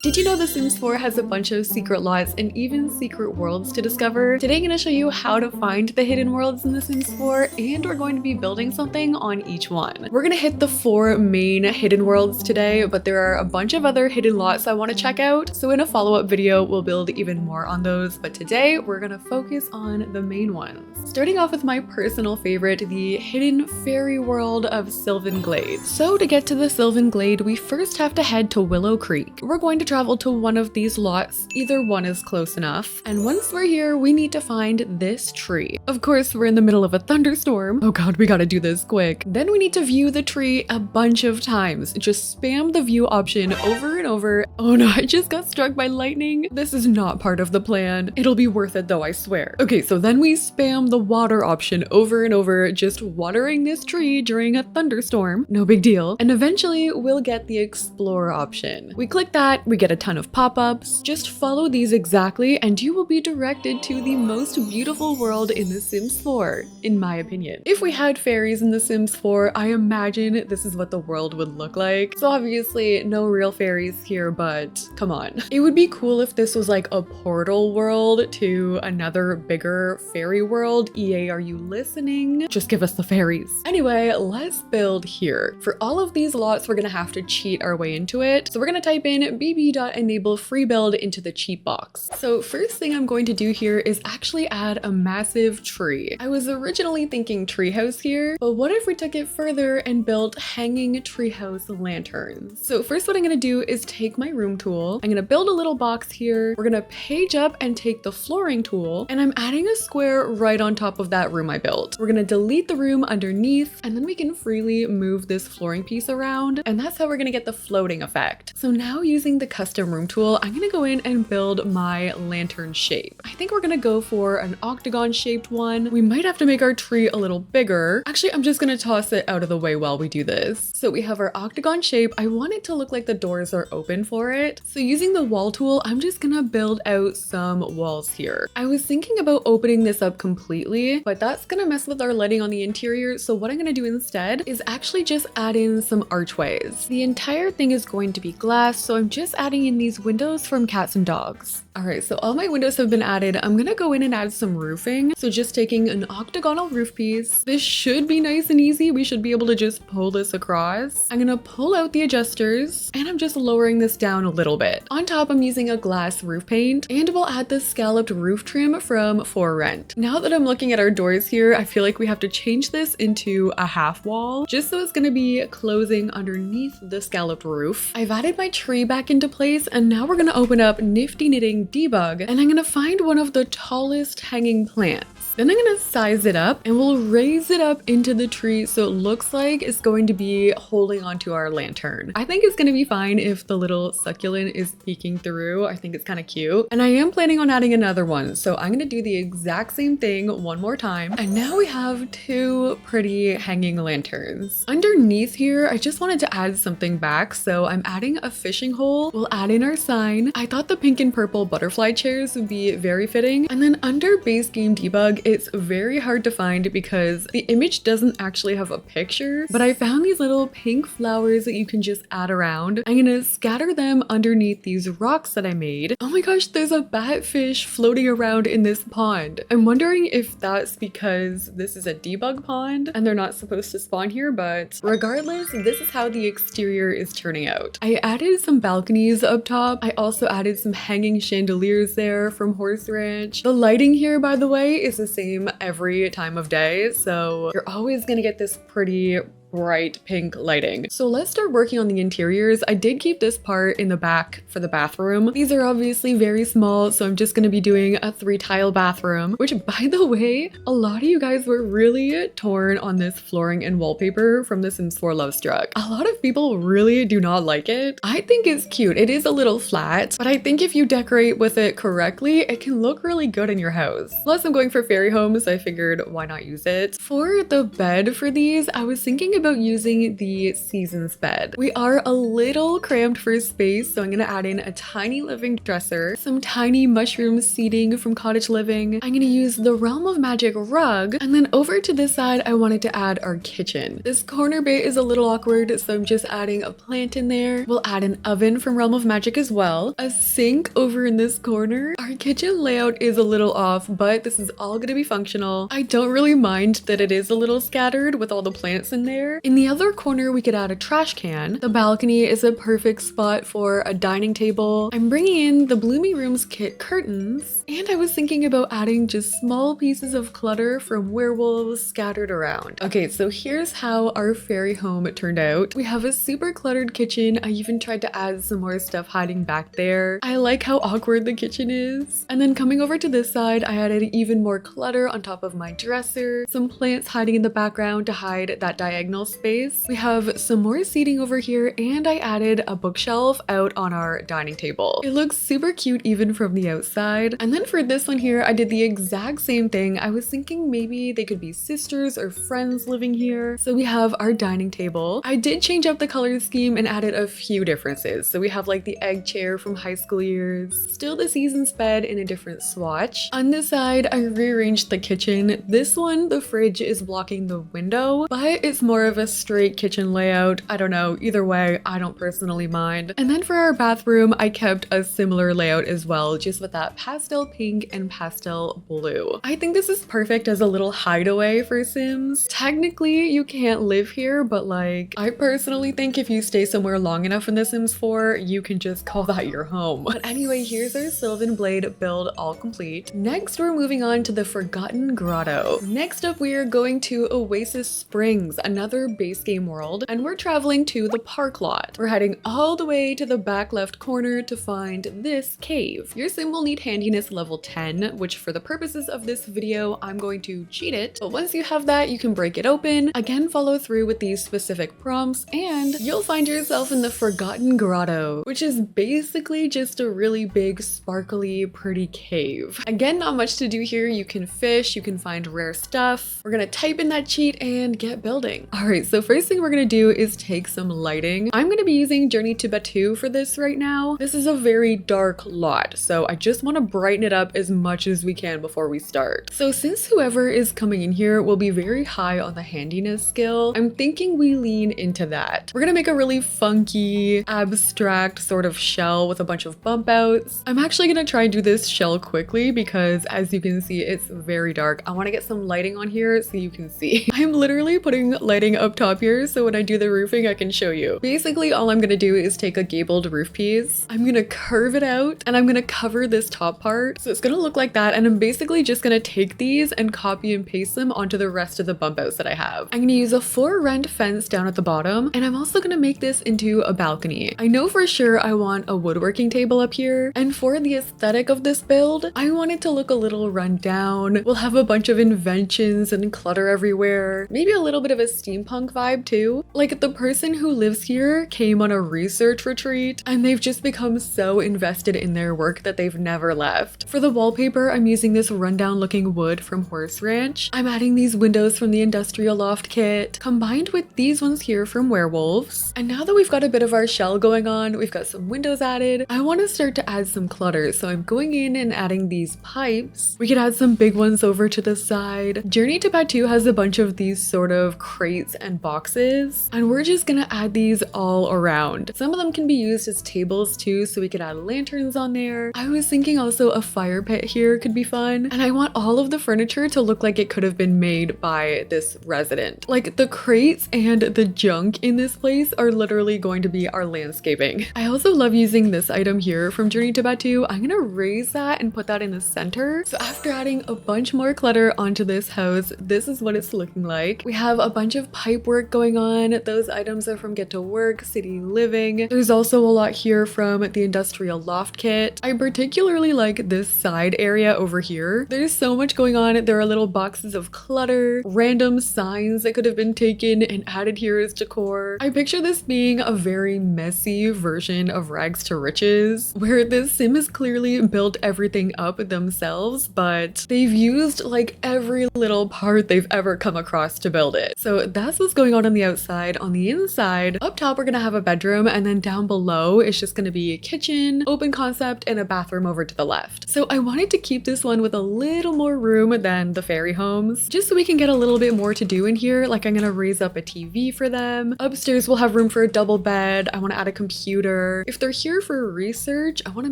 Did you know The Sims 4 has a bunch of secret lots and even secret worlds to discover? Today I'm going to show you how to find the hidden worlds in The Sims 4, and we're going to be building something on each one. We're going to hit the 4 main hidden worlds today, but there are a bunch of other hidden lots I want to check out, so in a follow-up video we'll build even more on those, but today we're going to focus on the main ones. Starting off with my personal favorite, the hidden fairy world of Sylvan Glade. So to get to the Sylvan Glade, we first have to head to Willow Creek. We're going to travel to one of these lots, either one is close enough, and once we're here we need to find this tree. Of course we're in the middle of a thunderstorm. Oh god, we gotta do this quick. Then we need to view the tree a bunch of times. Just spam the view option over and over. Oh no, I just got struck by lightning. This is not part of the plan. It'll be worth it though, I swear. Okay, so then we spam the water option over and over, just watering this tree during a thunderstorm. No big deal. And eventually we'll get the explore option. We click that, we get a ton of pop-ups. Just follow these exactly and you will be directed to the most beautiful world in The Sims 4, in my opinion. If we had fairies in The Sims 4, I imagine this is what the world would look like. So obviously no real fairies here, but come on. It would be cool if this was like a portal world to another bigger fairy world. EA, are you listening? Just give us the fairies. Anyway, let's build here. For all of these lots, we're gonna have to cheat our way into it. So we're gonna type in bb.enable free build into the cheat box. So first thing I'm going to do here is actually add a massive tree. I was originally thinking treehouse here, but what if we took it further and built hanging treehouse lanterns? So first what I'm gonna do is take my room tool. I'm gonna build a little box here. We're gonna page up and take the flooring tool, and I'm adding a square right on top of that room I built. We're gonna delete the room underneath, and then we can freely move this flooring piece around, and that's how we're gonna get the floating effect. So now using the custom room tool, I'm gonna go in and build my lantern shape. I think we're gonna go for an octagon shaped one. We might have to make our tree a little bigger. Actually, I'm just gonna toss it out of the way while we do this. So we have our octagon shape. I want it to look like the doors are open for it. So using the wall tool, I'm just gonna build out some walls here. I was thinking about opening this up completely, but that's gonna mess with our lighting on the interior. So what I'm gonna do instead is actually just add in some archways. The entire thing is going to be glass, so I'm just adding in these windows from cats and dogs. All right, so all my windows have been added. I'm gonna go in and add some roofing. So just taking an octagonal roof piece. This should be nice and easy. We should be able to just pull this across. I'm gonna pull out the adjusters and I'm just lowering this down a little bit. On top, I'm using a glass roof paint, and we'll add the scalloped roof trim from For Rent. Now that I'm looking at our doors here, I feel like we have to change this into a half wall, just so it's gonna be closing underneath the scalloped roof. I've added my tree back into place, and now we're gonna open up Nifty Knitting Debug, and I'm gonna find one of the tallest hanging plants. Then I'm gonna size it up and we'll raise it up into the tree so it looks like it's going to be holding onto our lantern. I think it's gonna be fine if the little succulent is peeking through. I think it's kind of cute. And I am planning on adding another one, so I'm gonna do the exact same thing one more time. And now we have 2 pretty hanging lanterns. Underneath here, I just wanted to add something back, so I'm adding a fishing hole. We'll add in our sign. I thought the pink and purple butterfly chairs would be very fitting. And then under base game debug, it's very hard to find because the image doesn't actually have a picture, but I found these little pink flowers that you can just add around. I'm gonna scatter them underneath these rocks that I made. Oh my gosh, there's a batfish floating around in this pond. I'm wondering if that's because this is a debug pond and they're not supposed to spawn here, but regardless, this is how the exterior is turning out. I added some balconies up top. I also added some hanging chandeliers there from Horse Ranch. The lighting here, by the way, is the same every time of day, so you're always gonna get this pretty bright pink lighting. So let's start working on the interiors. I did keep this part in the back for the bathroom. These are obviously very small, so I'm just going to be doing a 3-tile bathroom, which by the way, a lot of you guys were really torn on this flooring and wallpaper from the Sims 4 Love Struck. A lot of people really do not like it. I think it's cute. It is a little flat, but I think if you decorate with it correctly, it can look really good in your house. Plus I'm going for fairy homes, so I figured why not use it. For the bed for these, I was thinking about using the seasons bed. We are a little cramped for space, so I'm gonna add in a tiny living dresser, some tiny mushroom seating from cottage living. I'm gonna use the Realm of Magic rug, and then over to this side, I wanted to add our kitchen. This corner bit is a little awkward, so I'm just adding a plant in there. We'll add an oven from Realm of Magic as well, a sink over in this corner. Our kitchen layout is a little off, but this is all gonna be functional. I don't really mind that it is a little scattered with all the plants in there. In the other corner, we could add a trash can. The balcony is a perfect spot for a dining table. I'm bringing in the Bloomy Rooms kit curtains, and I was thinking about adding just small pieces of clutter from werewolves scattered around. Okay, so here's how our fairy home turned out. We have a super cluttered kitchen. I even tried to add some more stuff hiding back there. I like how awkward the kitchen is. And then coming over to this side, I added even more clutter on top of my dresser, some plants hiding in the background to hide that diagonal space. We have some more seating over here, and I added a bookshelf out on our dining table. It looks super cute even from the outside. And then for this one here, I did the exact same thing. I was thinking maybe they could be sisters or friends living here. So we have our dining table. I did change up the color scheme and added a few differences. So we have like the egg chair from high school years, still the seasons bed in a different swatch. On this side, I rearranged the kitchen. This one, the fridge is blocking the window, but it's more of a straight kitchen layout. I don't know, either way, I don't personally mind. And then for our bathroom, I kept a similar layout as well, just with that pastel pink and pastel blue. I think this is perfect as a little hideaway for Sims. Technically, you can't live here, but like, I personally think if you stay somewhere long enough in The Sims 4, you can just call that your home. But anyway, here's our Sylvan Glade build all complete. Next, we're moving on to the Forgotten Grotto. Next up, we are going to Oasis Springs, another base game world, and we're traveling to the park lot. We're heading all the way to the back left corner to find this cave. Your sim will need handiness level 10, which for the purposes of this video, I'm going to cheat it. But once you have that, you can break it open, again follow through with these specific prompts, and you'll find yourself in the Forgotten Grotto, which is basically just a really big, sparkly, pretty cave. Again, not much to do here. You can fish, you can find rare stuff. We're gonna type in that cheat and get building. All right, so first thing we're gonna do is take some lighting. I'm gonna be using Journey to Batu for this right now. This is a very dark lot, so I just wanna brighten it up as much as we can before we start. So since whoever is coming in here will be very high on the handiness skill, I'm thinking we lean into that. We're gonna make a really funky, abstract sort of shell with a bunch of bump outs. I'm actually gonna try and do this shell quickly because as you can see, it's very dark. I wanna get some lighting on here so you can see. I'm literally putting lighting up top here so when I do the roofing, I can show you. Basically, all I'm gonna do is take a gabled roof piece. I'm gonna curve it out and I'm gonna cover this top part. So it's gonna look like that, and I'm basically just gonna take these and copy and paste them onto the rest of the bump outs that I have. I'm gonna use a for rent fence down at the bottom, and I'm also gonna make this into a balcony. I know for sure I want a woodworking table up here, and for the aesthetic of this build, I want it to look a little run down. We'll have a bunch of inventions and clutter everywhere. Maybe a little bit of a steampunk vibe too. Like the person who lives here came on a research retreat, and they've just become so invested in their work that they've never left. For the wallpaper, I'm using this rundown looking wood from Horse Ranch. I'm adding these windows from the Industrial Loft kit, combined with these ones here from Werewolves. And now that we've got a bit of our shell going on, we've got some windows added, I want to start to add some clutter. So I'm going in and adding these pipes. We could add some big ones over to the side. Journey to Batu has a bunch of these sort of crates and boxes, and we're just gonna add these all around. Some of them can be used as tables too, so we could add lanterns on there. I was thinking also a fire pit here could be fun, and I want all of the furniture to look like it could have been made by this resident. Like the crates and the junk in this place are literally going to be our landscaping. I also love using this item here from Journey to Batu. I'm gonna raise that and put that in the center. So after adding a bunch more clutter onto this house, this is what it's looking like. We have a bunch of pipe work going on. Those items are from Get to Work, City Living. There's also a lot here from the Industrial Loft kit. I particularly like this side area over here. There's so much going on. There are little boxes of clutter, random signs that could have been taken and added here as decor. I picture this being a very messy version of Rags to Riches, where this sim has clearly built everything up themselves, but they've used like every little part they've ever come across to build it. So that's that's what's going on the outside. On the inside, up top we're gonna have a bedroom, and then down below it's just gonna be a kitchen, open concept, and a bathroom over to the left. So I wanted to keep this one with a little more room than the fairy homes, just so we can get a little bit more to do in here. Like, I'm gonna raise up a TV for them. Upstairs we'll have room for a double bed. I want to add a computer. If they're here for research, I want to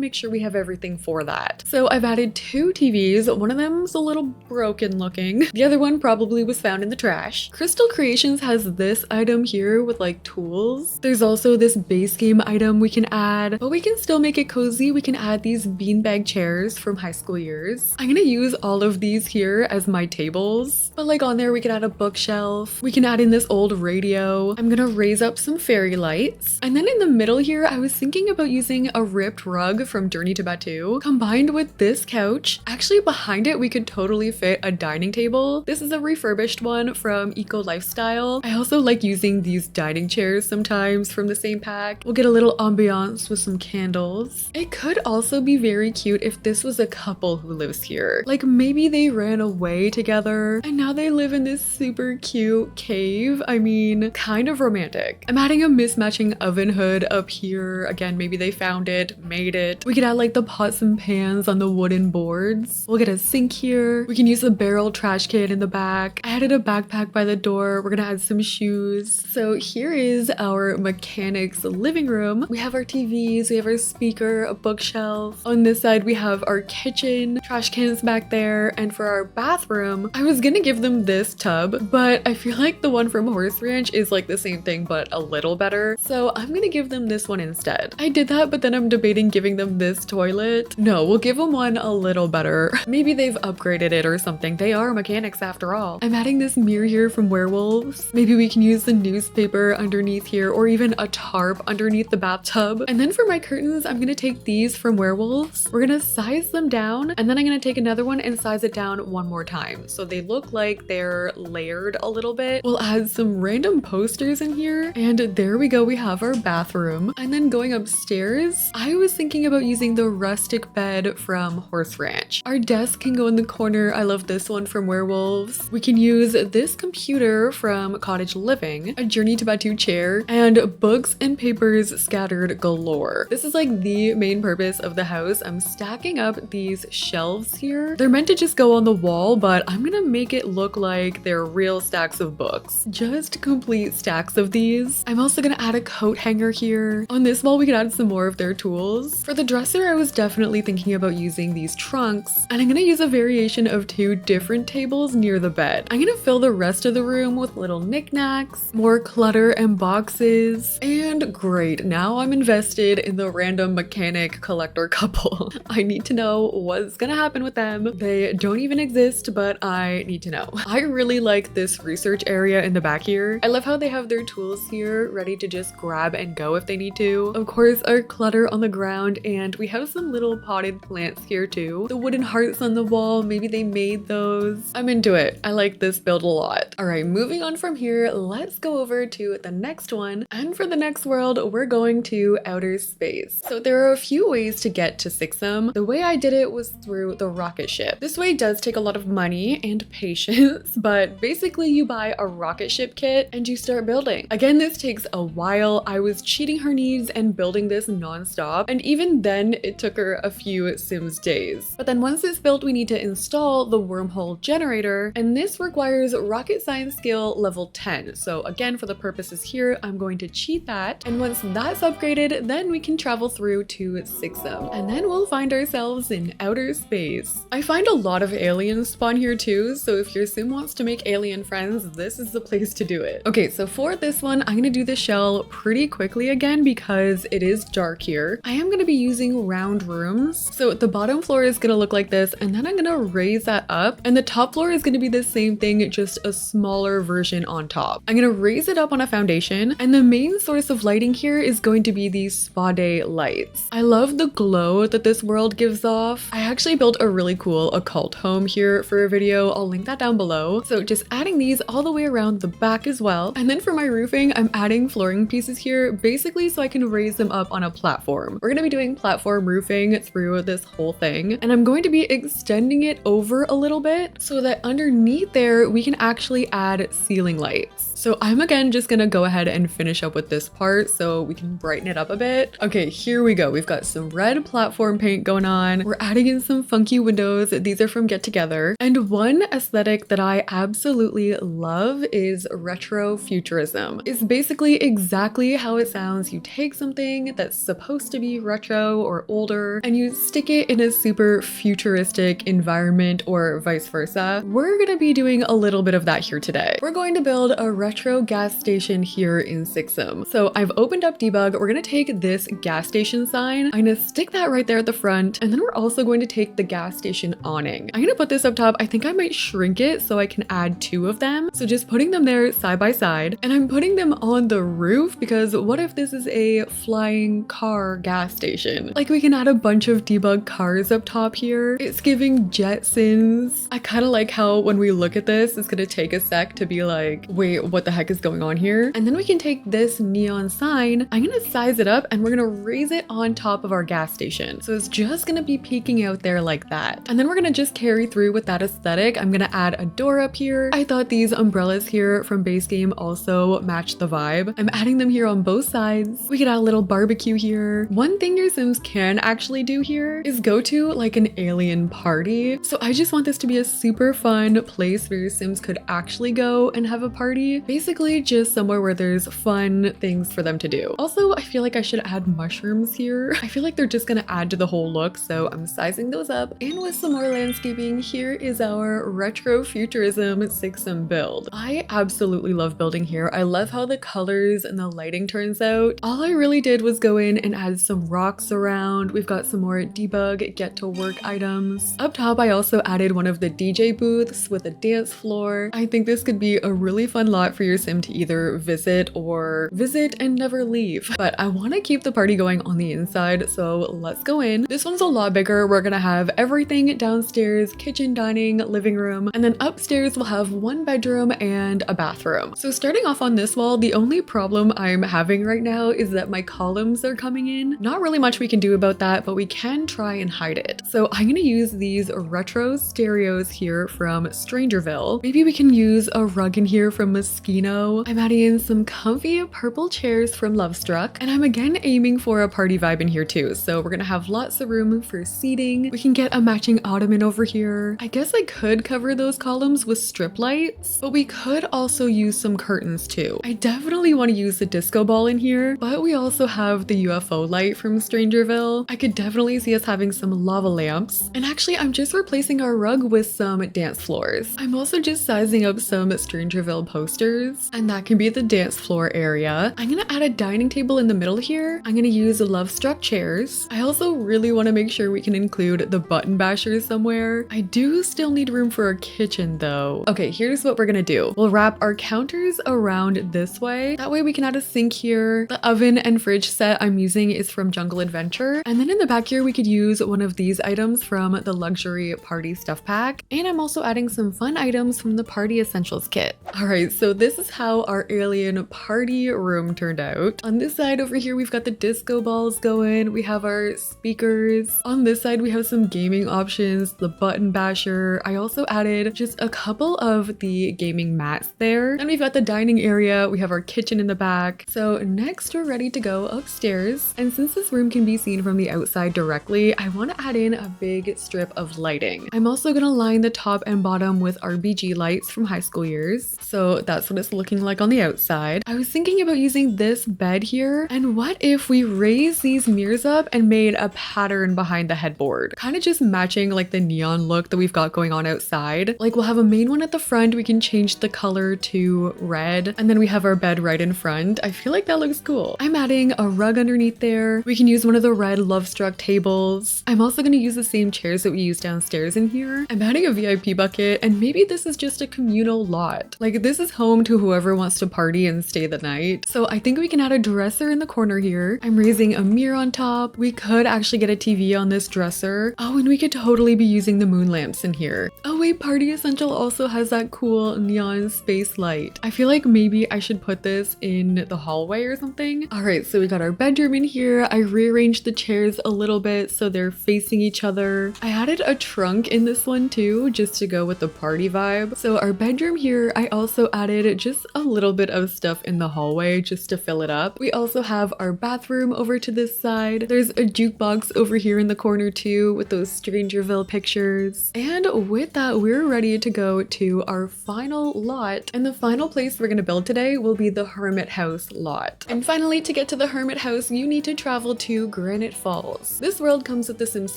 make sure we have everything for that. So I've added 2 TVs. One of them's a little broken looking. The other one probably was found in the trash. Crystal Creations has this item here with like tools. There's also this base game item we can add, but we can still make it cozy. We can add these beanbag chairs from high school years. I'm gonna use all of these here as my tables, but like on there we can add a bookshelf. We can add in this old radio. I'm gonna raise up some fairy lights. And then in the middle here, I was thinking about using a ripped rug from Journey to Batu combined with this couch. Actually, behind it, we could totally fit a dining table. This is a refurbished one from Eco Lifestyle. I also like using these dining chairs sometimes from the same pack. We'll get a little ambiance with some candles. It could also be very cute if this was a couple who lives here. Like maybe they ran away together and now they live in this super cute cave. I mean, kind of romantic. I'm adding a mismatching oven hood up here. Again, maybe they found it, made it. We could add like the pots and pans on the wooden boards. We'll get a sink here. We can use a barrel trash can in the back. I added a backpack by the door. We're gonna add some shoes. So here is our mechanic's living room. We have our TVs, we have our speaker, a bookshelf. On this side, we have our kitchen, trash cans back there. And for our bathroom, I was gonna give them this tub, but I feel like the one from Horse Ranch is like the same thing, but a little better. So I'm gonna give them this one instead. I did that, but then I'm debating giving them this toilet. No, we'll give them one a little better. Maybe they've upgraded it or something. They are mechanics after all. I'm adding this mirror here from Werewolves. Maybe we can use the newspaper underneath here or even a tarp underneath the bathtub. And then for my curtains, I'm gonna take these from Werewolves. We're gonna size them down, and then I'm gonna take another one and size it down one more time. So they look like they're layered a little bit. We'll add some random posters in here, and there we go. We have our bathroom. And then going upstairs, I was thinking about using the rustic bed from Horse Ranch. Our desk can go in the corner. I love this one from Werewolves. We can use this computer from Cottage Living, a Journey to Batu chair, and books and papers scattered galore. This is like the main purpose of the house. I'm stacking up these shelves here. They're meant to just go on the wall, but I'm gonna make it look like they're real stacks of books. Just complete stacks of these. I'm also gonna add a coat hanger here. On this wall, we could add some more of their tools. For the dresser, I was definitely thinking about using these trunks, and I'm gonna use a variation of 2 different tables near the bed. I'm gonna fill the rest of the room with little knickknacks, more clutter and boxes, and great, now I'm invested in the random mechanic collector couple. I need to know what's gonna happen with them. They don't even exist, but I need to know. I really like this research area in the back here. I love how they have their tools here ready to just grab and go if they need to. Of course, our clutter on the ground, and we have some little potted plants here too. The wooden hearts on the wall, maybe they made those. I'm into it. I like this build a lot. All right, moving on from here, let's go over to the next one. And for the next world, we're going to outer space. So there are a few ways to get to Sixam. The way I did it was through the rocket ship. This way does take a lot of money and patience, but basically you buy a rocket ship kit and you start building. Again, this takes a while. I was cheating her needs and building this non-stop, and even then it took her a few Sims days. But then once it's built, we need to install the wormhole generator, and this requires rocket science skill level 10. So again, for the purposes here, I'm going to cheat that, and once that's upgraded, then we can travel through to Sixam, and then we'll find ourselves in outer space. I find a lot of aliens spawn here too, so if your sim wants to make alien friends, this is the place to do it. Okay, so for this one, I'm gonna do the shell pretty quickly again because it is dark here. I am gonna be using round rooms. So the bottom floor is gonna look like this, and then I'm gonna raise that up, and the top floor is gonna be the same thing, just a smaller version on top. I'm gonna raise it up on a foundation, and the main source of lighting here is going to be these spa day lights. I love the glow that this world gives off. I actually built a really cool occult home here for a video. I'll link that down below. So just adding these all the way around the back as well. And then for my roofing, I'm adding flooring pieces here, basically so I can raise them up on a platform. We're gonna be doing platform roofing through this whole thing, and I'm going to be extending it over a little bit so that underneath there, we can actually add ceiling lights. So I'm again just gonna go ahead and finish up with this part so we can brighten it up a bit. Okay, here we go. We've got some red platform paint going on. We're adding in some funky windows. These are from Get Together. And one aesthetic that I absolutely love is retro futurism. It's basically exactly how it sounds. You take something that's supposed to be retro or older and you stick it in a super futuristic environment or vice versa. We're gonna be doing a little bit of that here today. We're going to build a retro gas station here in Sixam. So I've opened up debug. We're gonna take this gas station sign. I'm gonna stick that right there at the front, and then we're also going to take the gas station awning. I'm gonna put this up top. I think I might shrink it so I can add 2 of them. So just putting them there side by side, and I'm putting them on the roof because what if this is a flying car gas station? Like, we can add a bunch of debug cars up top here. It's giving Jetsons. I kind of like how when we look at this, it's gonna take a sec to be like, wait, what the heck is going on here? And then we can take this neon sign. I'm gonna size it up and we're gonna raise it on top of our gas station. So it's just gonna be peeking out there like that. And then we're gonna just carry through with that aesthetic. I'm gonna add a door up here. I thought these umbrellas here from base game also match the vibe. I'm adding them here on both sides. We could add a little barbecue here. One thing your Sims can actually do here is go to like an alien party. So I just want this to be a super fun place where your Sims could actually go and have a party. Basically just somewhere where there's fun things for them to do. Also, I feel like I should add mushrooms here. I feel like they're just gonna add to the whole look, so I'm sizing those up. And with some more landscaping, here is our retro futurism Sixam build. I absolutely love building here. I love how the colors and the lighting turns out. All I really did was go in and add some rocks around. We've got some more debug get to work items. Up top, I also added one of the DJ booths with a dance floor. I think this could be a really fun lot for your Sim to either visit or visit and never leave. But I want to keep the party going on the inside, so let's go in. This one's a lot bigger. We're gonna have everything downstairs, kitchen, dining, living room, and then upstairs we'll have 1 bedroom and a bathroom. So starting off on this wall, the only problem I'm having right now is that my columns are coming in. Not really much we can do about that, but we can try and hide it. So I'm gonna use these retro stereos here from Strangerville. Maybe we can use a rug in here from Moschino. I'm adding in some comfy purple chairs from Lovestruck, and I'm again aiming for a party vibe in here too. So we're gonna have lots of room for seating. We can get a matching ottoman over here. I guess I could cover those columns with strip lights, but we could also use some curtains too. I definitely want to use the disco ball in here, but we also have the UFO light from Strangerville. I could definitely see us having some lava lamps. And actually, I'm just replacing our rug with some dance floors. I'm also just sizing up some Strangerville posters, and that can be the dance floor area. I'm gonna add a dining table in the middle here. I'm gonna use Lovestruck chairs. I also really want to make sure we can include the button bashers somewhere. I do still need room for a kitchen though. Okay, here's what we're gonna do. We'll wrap our counters around this way. That way we can add a sink here. The oven and fridge set I'm using is from Jungle Adventure. And then in the back here, we could use one of these items from the luxury party stuff pack. And I'm also adding some fun items from the party essentials kit. All right, so this is how our alien party room turned out. On this side over here, we've got the disco balls going. We have our speakers. On this side, we have some gaming options, the button basher. I also added just a couple of the gaming mats there. Then we've got the dining area. We have our kitchen in the back. So next we're ready to go upstairs. And since this room can be seen from the outside directly, I want to add in a big strip of lighting. I'm also going to line the top and bottom with RBG lights from high school years. So that's what it's looking like on the outside. I was thinking about using this bed here. And what if we raise these mirrors up and made a pattern behind the headboard? Kind of just matching like the neon look that we've got going on outside. Like we'll have a main one at the front. We can change the color to red. And then we have our bed right in front. I feel like that looks cool. I'm adding a rug underneath there. We can use one of the red Lovestruck tables. I'm also going to use the same chairs that we use downstairs in here. I'm adding a VIP bucket, and maybe this is just a communal lot. Like this is home to whoever wants to party and stay the night. So I think we can add a dresser in the corner here. I'm raising a mirror on top. We could actually get a TV on this dresser. Oh, and we could totally be using the moon lamps in here. Oh, Oh wait, Party Essential also has that cool neon space light. I feel like maybe I should put this in the hallway or something. All right, so we got our bedroom in here. I rearranged the chairs a little bit so they're facing each other. I added a trunk in this one too, just to go with the party vibe. So our bedroom here, I also added just a little bit of stuff in the hallway just to fill it up. We also have our bathroom over to this side. There's a jukebox over here in the corner too with those Strangerville pictures. And with that, we're ready to go to our final lot. And the final place we're gonna build today will be the Hermit House lot. And finally, to get to the Hermit House, you need to travel to Granite Falls. This world comes with the Sims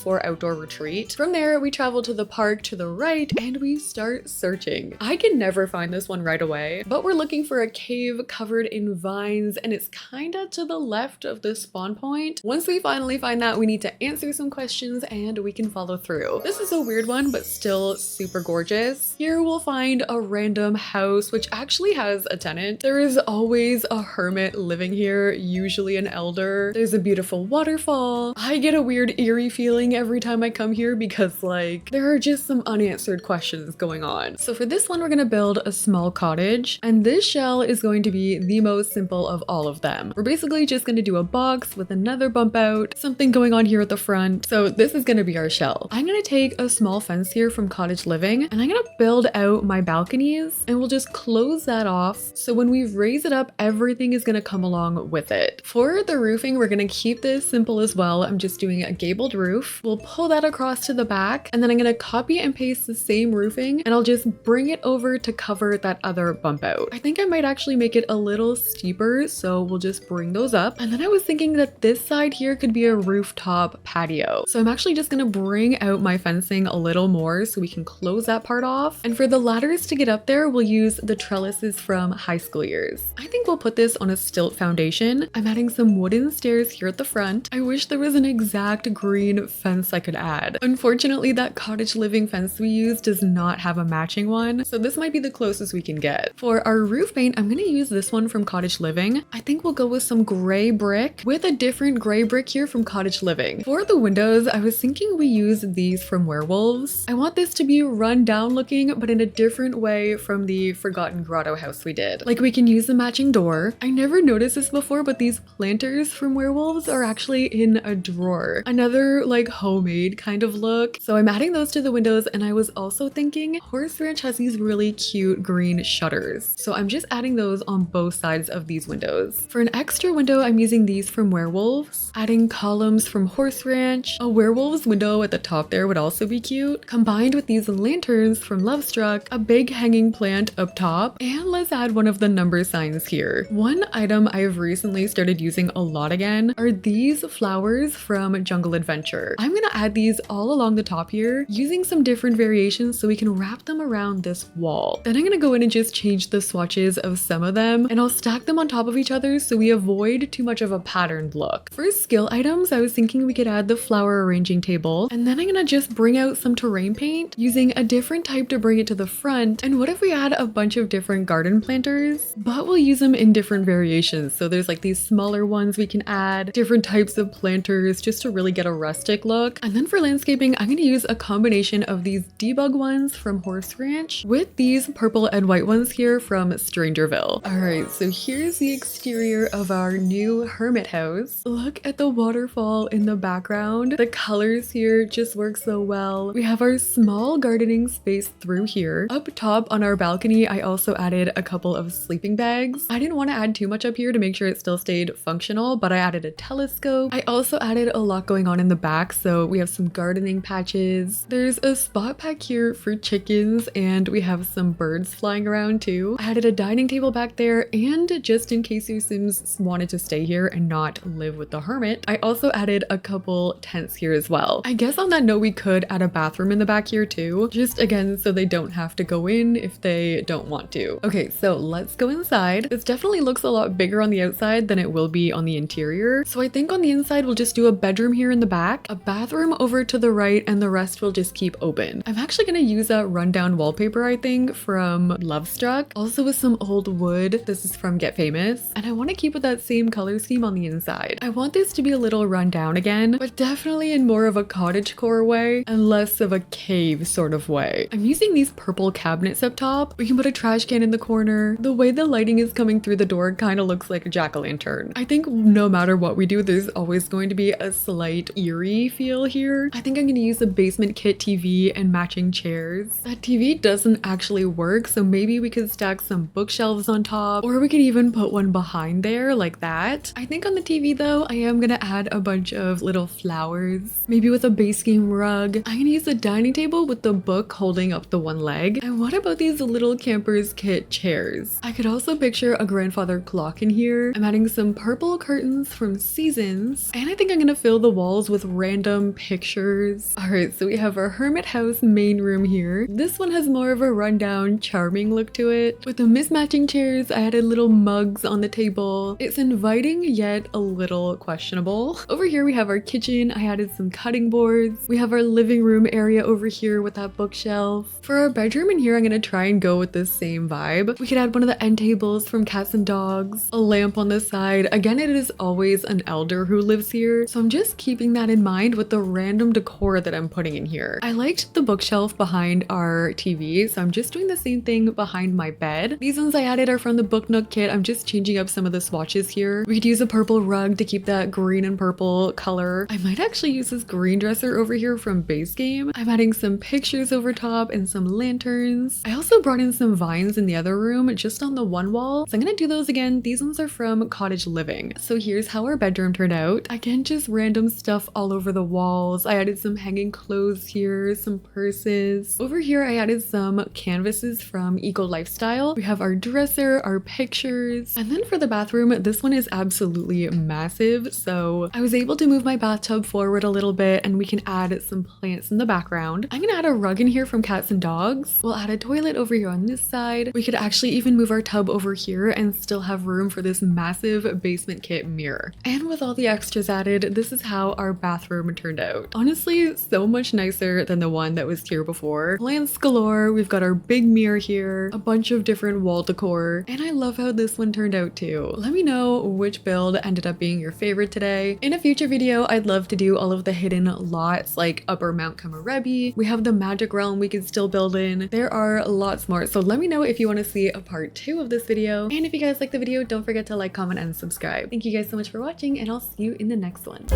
4 outdoor retreat. From there, we travel to the park to the right and we start searching. I can never find this one right away, but we're looking for a cave covered in vines and it's kinda to the left of the spawn point. Once we finally find that, we need to answer some questions and we can follow through. This is a weird one, but still super gorgeous. Here we'll find a random house, which actually has a tenant. There is always a hermit living here, usually an elder. There's a beautiful waterfall. I get a weird eerie feeling every time I come here because like there are just some unanswered questions going on. So for this one, we're gonna build a small cottage and this shell is going to be the most simple of all of them. We're basically just gonna do a box with another bump out, something going on here at the front. So this is gonna be our shell. I'm gonna take a small fence here from Cottage Living and I'm gonna build out my balconies and we'll just close that off. So when we raise it up, everything is gonna come along with it. For the roofing, we're gonna keep this simple as well. I'm just doing a gabled roof. We'll pull that across to the back and then I'm gonna copy and paste the same roofing and I'll just bring it over to cover that other bump out. I think I might actually make it a little steeper, so we'll just bring those up. And then I was thinking that this side here could be a rooftop patio. So I'm actually just gonna bring out my fencing a little more so we can close that part off. And for the ladders to get up there, we'll use the trellises from high school years. I think we'll put this on a stilt foundation. I'm adding some wooden stairs here at the front. I wish there was an exact green fence I could add. Unfortunately, that Cottage Living fence we used does not have a matching one, so this might be the closest we can get. For our roof paint, I'm gonna use this one from Cottage Living. I think we'll go with some gray brick with a different gray brick here from Cottage Living. For the windows, I was thinking we use these from Werewolves. I want this to be run down looking, but in a different way from the Forgotten Grotto house we did. Like we can use the matching door. I never noticed this before, but these planters from Werewolves are actually in a drawer. Another like homemade kind of look. So I'm adding those to the windows and I was also thinking Horse Ranch has these really cute green shutters. So I'm just adding those on both sides of these windows. For an extra window, I'm using these from Werewolves, adding columns from Horse Ranch. A Werewolves window at the top there would also be cute, combined with these lanterns from Lovestruck, a big hanging plant up top, and let's add one of the number signs here. One item I've recently started using a lot again are these flowers from Jungle Adventure. I'm gonna add these all along the top here, using some different variations so we can wrap them around this wall. Then I'm gonna go in and just change the swatches of some of them, and I'll stack them on top of each other so we avoid too much of a patterned look. For skill items, I was thinking we could add the flower arranging table, and then I'm gonna just bring out some terrain paint, using a different type to bring it to the front. And what if we add a bunch of different garden planters, but we'll use them in different variations. So there's like these smaller ones we can add, different types of planters just to really get a rustic look. And then for landscaping, I'm gonna use a combination of these debug ones from Horse Ranch with these purple and white ones here from Strangerville. All right, so here's the exterior of our new Hermit House. Look at the waterfall in the background. The colors here just work so well. We have our small gardening space through here. Up top on our balcony, I also added a couple of sleeping bags. I didn't want to add too much up here to make sure it still stayed functional, but I added a telescope. I also added a lot going on in the back, so we have some gardening patches. There's a spot pack here for chickens, and we have some birds flying around too. I added a dining table back there, and just in case your Sims wanted to stay here and not live with the hermit, I also added a couple tents here as well. I guess on that note, we could add a bathroom in the back here too, just again so they don't have to go in if they don't want to. Okay, so let's go inside. This definitely looks a lot bigger on the outside than it will be on the interior. So I think on the inside we'll just do a bedroom here in the back, a bathroom over to the right, and the rest will just keep open. I'm actually gonna use a rundown wallpaper, I think, from Lovestruck, also with some old wood. This is from Get Famous, and I want to keep with that same color scheme on the inside. I want this to be a little run down again, but definitely in more of a cottagecore way and less of a cave sort sort of way. I'm using these purple cabinets up top. We can put a trash can in the corner. The way the lighting is coming through the door kind of looks like a jack-o'-lantern. I think no matter what we do, there's always going to be a slight eerie feel here. I think I'm going to use a basement kit TV and matching chairs. That TV doesn't actually work, so maybe we could stack some bookshelves on top, or we could even put one behind there like that. I think on the TV though, I am gonna add a bunch of little flowers, maybe with a base game rug. I'm gonna use a dining table with the book holding up the one leg. And what about these little campers kit chairs? I could also picture a grandfather clock in here. I'm adding some purple curtains from Seasons, and I think I'm gonna fill the walls with random pictures. All right, so we have our Hermit House main room here. This one has more of a rundown, charming look to it. With the mismatching chairs, I added little mugs on the table. It's inviting yet a little questionable. Over here we have our kitchen. I added some cutting boards. We have our living room area over here with that bookshelf. For our bedroom in here, I'm gonna try and go with the same vibe. We could add one of the end tables from Cats and Dogs, a lamp on the side. Again, it is always an elder who lives here, so I'm just keeping that in mind with the random decor that I'm putting in here. I liked the bookshelf behind our TV, so I'm just doing the same thing behind my bed. These ones I added are from the Book Nook kit. I'm just changing up some of the swatches here. We could use a purple rug to keep that green and purple color. I might actually use this green dresser over here from Base Game. I'm adding some pictures over top and some lanterns. I also brought in some vines in the other room just on the one wall, so I'm gonna do those again. These ones are from Cottage Living. So here's how our bedroom turned out. Again, just random stuff all over the walls. I added some hanging clothes here, some purses. Over here I added some canvases from Eco Lifestyle. We have our dresser, our pictures, and then for the bathroom, this one is absolutely massive, so I was able to move my bathtub forward a little bit and we can add some plants in the background. I'm gonna add a rug in here from Cats and Dogs. We'll add a toilet over here on this side. We could actually even move our tub over here and still have room for this massive basement kit mirror. And with all the extras added, this is how our bathroom turned out. Honestly, so much nicer than the one that was here before. Plants galore. We've got our big mirror here, a bunch of different wall decor, and I love how this one turned out too. Let me know which build ended up being your favorite today. In a future video, I'd love to do all of the hidden lots like Upper Mount Kamarebi. We have the Magic Realm we can still build in. There are lots more, so let me know if you want to see a part 2 of this video. And if you guys like the video, don't forget to like, comment, and subscribe. Thank you guys so much for watching, and I'll see you in the next one.